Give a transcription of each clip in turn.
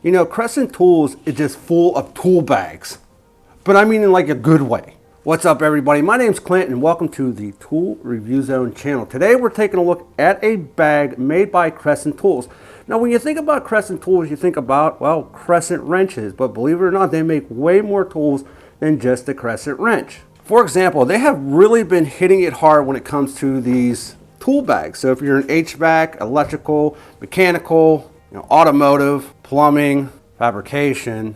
You know, Crescent Tools is just full of tool bags, but I mean in like a good way. What's up everybody, my name's Clint and welcome to the Tool Review Zone channel. Today we're taking a look at a bag made by Crescent Tools. Now when you think about Crescent Tools, you think about, well, crescent wrenches, but believe it or not, they make way more tools than just the crescent wrench. For example, they have really been hitting it hard when it comes to these tool bags. So if you're in HVAC, electrical, mechanical, automotive, plumbing, fabrication,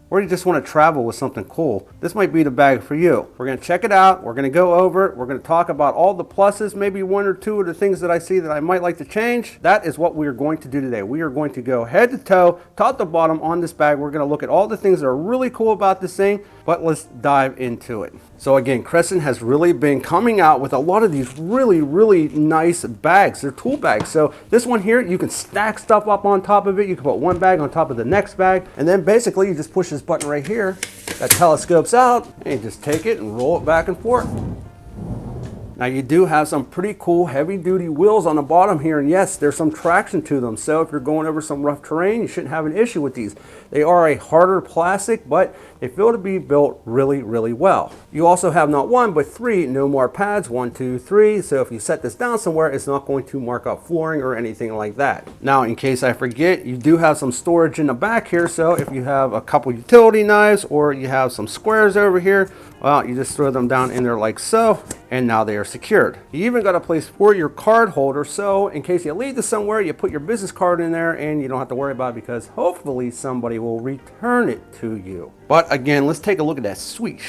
or you just want to travel with something cool, this might be the bag for you. We're going to check it out. We're going to go over it. We're going to talk about all the pluses, maybe one or two of the things that I see that I might like to change. That is what we are going to do today. We are going to go head to toe, top to bottom on this bag. We're going to look at all the things that are really cool about this thing, but let's dive into it. So again, Crescent has really been coming out with a lot of these really nice bags. They're tool bags. So this one here, you can stack stuff up on top of it. You can put one bag on top of the next bag, and then basically you just push this button right here that telescopes out, and you just take it and roll it back and forth. Now you do have some pretty cool heavy duty wheels on the bottom here, and yes, there's some traction to them. So if you're going over some rough terrain, you shouldn't have an issue with these. They are a harder plastic, but they feel to be built really well. You also have not one, but three no more pads, 1, 2, 3. So if you set this down somewhere, it's not going to mark up flooring or anything like that. Now, in case I forget, you do have some storage in the back here. So if you have a couple utility knives or you have some squares over here, well, you just throw them down in there like so, and now they are secured. You even got a place for your card holder, so in case you leave this somewhere, you put your business card in there and you don't have to worry about it because hopefully somebody will return it to you. But again, let's take a look at that sweet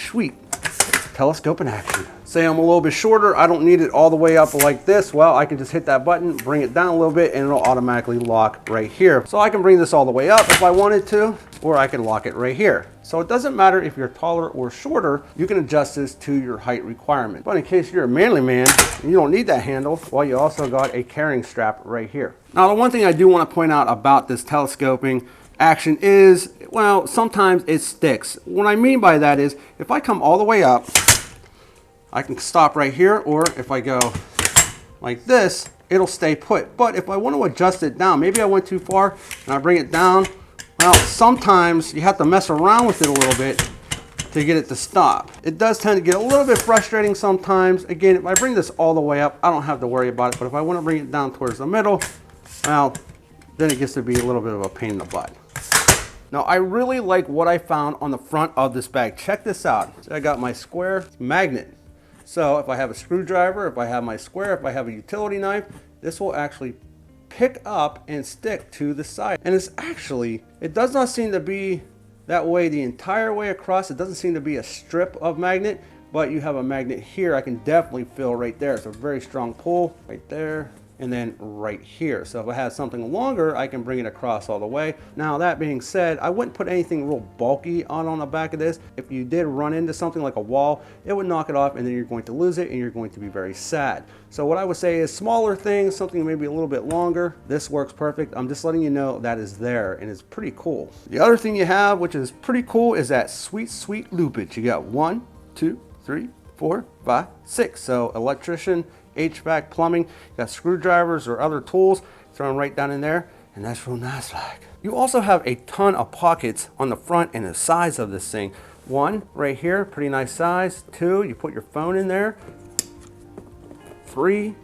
telescope in action. Say I'm a little bit shorter, I don't need it all the way up like this. Well, I can just hit that button, bring it down a little bit, and it'll automatically lock right here. So I can bring this all the way up if I wanted to, or I can lock it right here. So it doesn't matter if you're taller or shorter, you can adjust this to your height requirement. But in case you're a manly man and you don't need that handle, well, you also got a carrying strap right here. Now, the one thing I do want to point out about this telescoping action is, well, sometimes it sticks. What I mean by that is, if I come all the way up, I can stop right here, or if I go like this, it'll stay put. But if I want to adjust it down, maybe I went too far and I bring it down, well, sometimes you have to mess around with it a little bit to get it to stop. It does tend to get a little bit frustrating sometimes. Again, if I bring this all the way up, I don't have to worry about it. But if I want to bring it down towards the middle, well, then it gets to be a little bit of a pain in the butt. Now, I really like what I found on the front of this bag. Check this out. So I got my square magnet. So if I have a screwdriver, if I have my square, if I have a utility knife, this will actually pick up and stick to the side. And it's actually, it does not seem to be that way the entire way across. It doesn't seem to be a strip of magnet, but you have a magnet here. I can definitely feel right there. It's a very strong pull right there, and then right here. So if I have something longer, I can bring it across all the way. Now, that being said, I wouldn't put anything real bulky on the back of this. If you did run into something like a wall, it would knock it off, and then you're going to lose it, and you're going to be very sad. So what I would say is smaller things, something maybe a little bit longer, this works perfect. I'm just letting you know that is there, and it's pretty cool. The other thing you have, which is pretty cool, is that sweet loopage. You got 1, 2, 3, 4, 5, 6. So electrician, HVAC, plumbing, you got screwdrivers or other tools, throw them right down in there, and that's real nice like. You also have a ton of pockets on the front and the size of this thing. 1 right here, pretty nice size. 2, you put your phone in there. 3,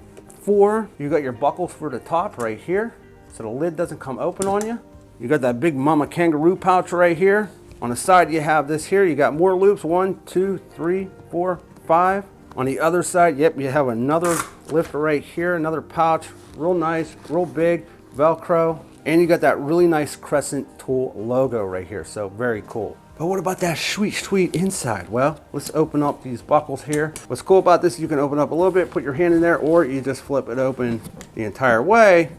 4, you got your buckles for the top right here, so the lid doesn't come open on you. You got that big mama kangaroo pouch right here. On the side you have this here, you got more loops, 1, 2, 3, 4, 5. On the other side, yep, you have another lifter right here, another pouch, real nice, real big, Velcro. And you got that really nice Crescent Tool logo right here, so very cool. But what about that sweet inside? Well, let's open up these buckles here. What's cool about this, you can open up a little bit, put your hand in there, or you just flip it open the entire way,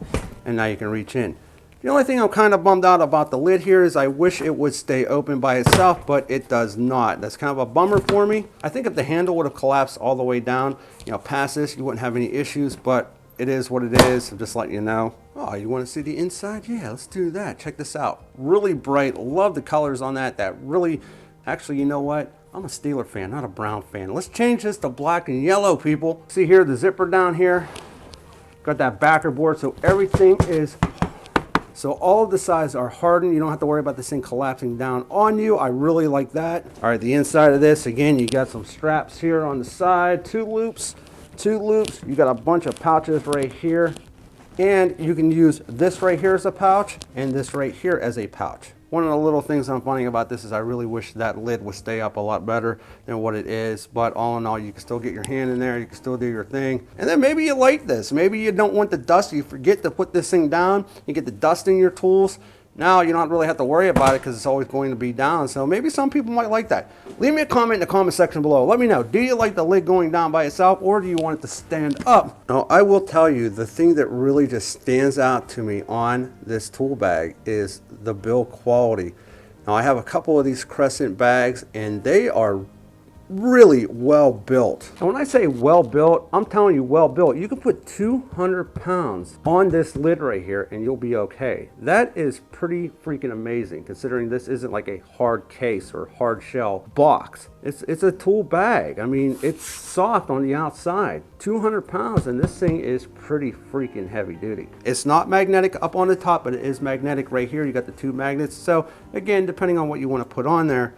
and now you can reach in. The only thing I'm kind of bummed out about the lid here is I wish it would stay open by itself, but it does not. That's kind of a bummer for me. I think if the handle would have collapsed all the way down, past this, you wouldn't have any issues, but it is what it is. I'm just letting you know. Oh, you want to see the inside? Yeah, let's do that. Check this out. Really bright. Love the colors on that. That really, actually, you know what? I'm a Steeler fan, not a Brown fan. Let's change this to black and yellow, people. See here, the zipper down here. Got that backer board, so everything is, so all of the sides are hardened. You don't have to worry about this thing collapsing down on you. I really like that. All right, the inside of this, again, you got some straps here on the side, two loops. You got a bunch of pouches right here. And you can use this right here as a pouch and this right here as a pouch. One of the little things I'm finding about this is I really wish that lid would stay up a lot better than what it is. But all in all, you can still get your hand in there. You can still do your thing. And then maybe you like this. Maybe you don't want the dust. You forget to put this thing down. You get the dust in your tools. Now you don't really have to worry about it because it's always going to be down. So maybe some people might like that. Leave me a comment in the comment section below. Let me know, do you like the lid going down by itself or do you want it to stand up? Now I will tell you, the thing that really just stands out to me on this tool bag is the build quality. Now I have a couple of these Crescent bags and they are really well built. And when I say well built, I'm telling you well built. You can put 200 pounds on this lid right here and you'll be okay. That is pretty freaking amazing considering this isn't like a hard case or hard shell box. It's a tool bag. I mean, it's soft on the outside. 200 pounds and this thing is pretty freaking heavy duty. It's not magnetic up on the top, but it is magnetic right here. You got the two magnets. So again, depending on what you want to put on there.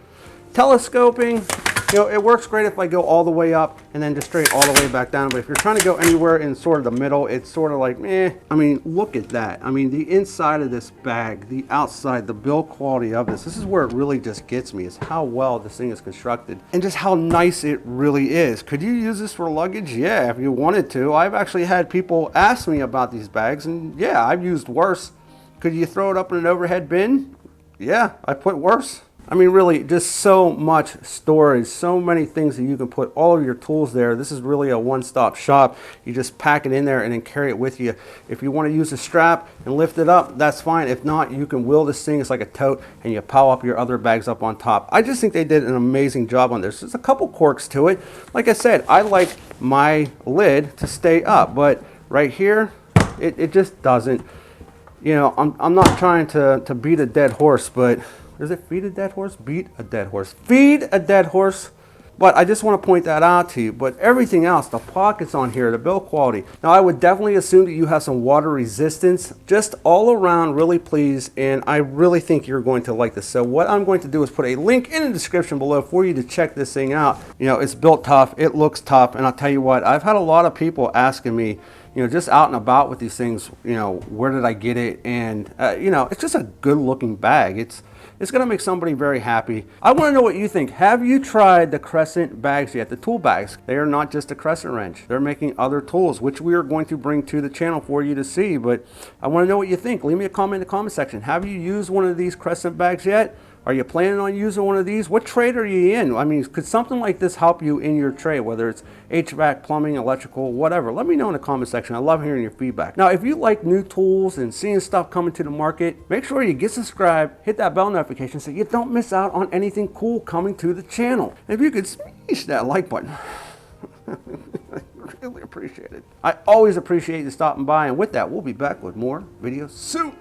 Telescoping, you know, it works great if I go all the way up and then just straight all the way back down. But if you're trying to go anywhere in sort of the middle, it's sort of like, eh. I mean, look at that. I mean, the inside of this bag, the outside, the build quality of this is where it really just gets me, is how well this thing is constructed and just how nice it really is. Could you use this for luggage? Yeah, if you wanted to. I've actually had people ask me about these bags and yeah, I've used worse. Could you throw it up in an overhead bin? Yeah, I put worse. I mean, really, just so much storage, so many things that you can put all of your tools there. This is really a one-stop shop. You just pack it in there and then carry it with you. If you want to use a strap and lift it up, that's fine. If not, you can wheel this thing. It's like a tote, and you pile up your other bags up on top. I just think they did an amazing job on this. There's a couple quirks to it. Like I said, I like my lid to stay up, but right here, it just doesn't. You know, I'm not trying to beat a dead horse, but is it feed a dead horse? Beat a dead horse. Feed a dead horse. But I just want to point that out to you. But everything else, the pockets on here, the build quality. Now I would definitely assume that you have some water resistance. Just all around really pleased, and I really think you're going to like this. So what I'm going to do is put a link in the description below for you to check this thing out. You know, it's built tough, it looks tough, and I'll tell you what, I've had a lot of people asking me, you know, just out and about with these things, you know, where did I get it? And, you know, it's just a good looking bag. It's going to make somebody very happy. I want to know what you think. Have you tried the Crescent bags yet? The tool bags. They are not just a Crescent wrench. They're making other tools, which we are going to bring to the channel for you to see. But I want to know what you think. Leave me a comment in the comment section. Have you used one of these Crescent bags yet? Are you planning on using one of these? What trade are you in? I mean, could something like this help you in your trade, whether it's HVAC, plumbing, electrical, whatever? Let me know in the comment section. I love hearing your feedback. Now, if you like new tools and seeing stuff coming to the market, make sure you get subscribed, hit that bell notification so you don't miss out on anything cool coming to the channel. If you could smash that like button, I really appreciate it. I always appreciate you stopping by, and with that, we'll be back with more videos soon.